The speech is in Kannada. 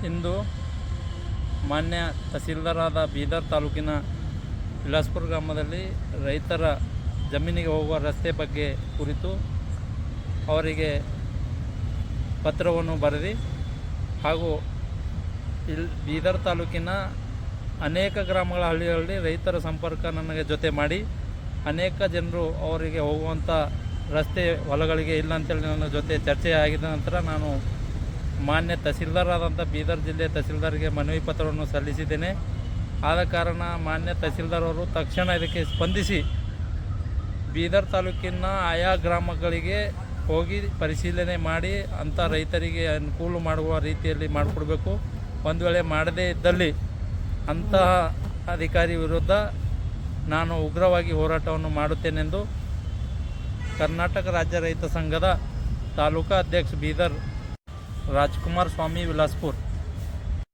ಇಂದು ಮಾನ್ಯ ತಹಸೀಲ್ದಾರಾದ ಬೀದರ್ ತಾಲೂಕಿನ ವಿಲಾಸ್ಪುರ ಗ್ರಾಮದಲ್ಲಿ ರೈತರ ಜಮೀನಿಗೆ ಹೋಗುವ ರಸ್ತೆ ಬಗ್ಗೆ ಕುರಿತು ಅವರಿಗೆ ಪತ್ರವನ್ನು ಬರೆದು ಹಾಗೂ ಬೀದರ್ ತಾಲೂಕಿನ ಅನೇಕ ಗ್ರಾಮಗಳ ಹಳ್ಳಿಗಳಲ್ಲಿ ರೈತರ ಸಂಪರ್ಕ ನನಗೆ ಜೊತೆ ಮಾಡಿ ಅನೇಕ ಜನರು ಅವರಿಗೆ ಹೋಗುವಂಥ ರಸ್ತೆ ಹೊಲಗಳಿಗೆ ಇಲ್ಲ ಅಂತೇಳಿ ನನ್ನ ಜೊತೆ ಚರ್ಚೆ ಆಗಿದ ನಂತರ ನಾನು ಮಾನ್ಯ ತಹಸೀಲ್ದಾರಾದಂಥ ಬೀದರ್ ಜಿಲ್ಲೆ ತಹಸೀಲ್ದಾರ್ಗೆ ಮನವಿ ಪತ್ರವನ್ನು ಸಲ್ಲಿಸಿದ್ದೇನೆ. ಆದ ಕಾರಣ ಮಾನ್ಯ ತಹಸೀಲ್ದಾರ್ ಅವರು ತಕ್ಷಣ ಇದಕ್ಕೆ ಸ್ಪಂದಿಸಿ ಬೀದರ್ ತಾಲೂಕಿನ ಆಯಾ ಗ್ರಾಮಗಳಿಗೆ ಹೋಗಿ ಪರಿಶೀಲನೆ ಮಾಡಿ ಅಂಥ ರೈತರಿಗೆ ಅನುಕೂಲ ಮಾಡುವ ರೀತಿಯಲ್ಲಿ ಮಾಡಿಕೊಡ್ಬೇಕು. ಒಂದು ವೇಳೆ ಮಾಡದೇ ಇದ್ದಲ್ಲಿ ಅಂತಹ ಅಧಿಕಾರಿ ವಿರುದ್ಧ ನಾನು ಉಗ್ರವಾಗಿ ಹೋರಾಟವನ್ನು ಮಾಡುತ್ತೇನೆಂದು ಕರ್ನಾಟಕ ರಾಜ್ಯ ರೈತ ಸಂಘದ ತಾಲೂಕಾ ಅಧ್ಯಕ್ಷ ಬೀದರ್ ರಾಜ್ಕುಮಾರ್ ಸ್ವಾಮಿ ವಿಲಾಸ್ಪುರ್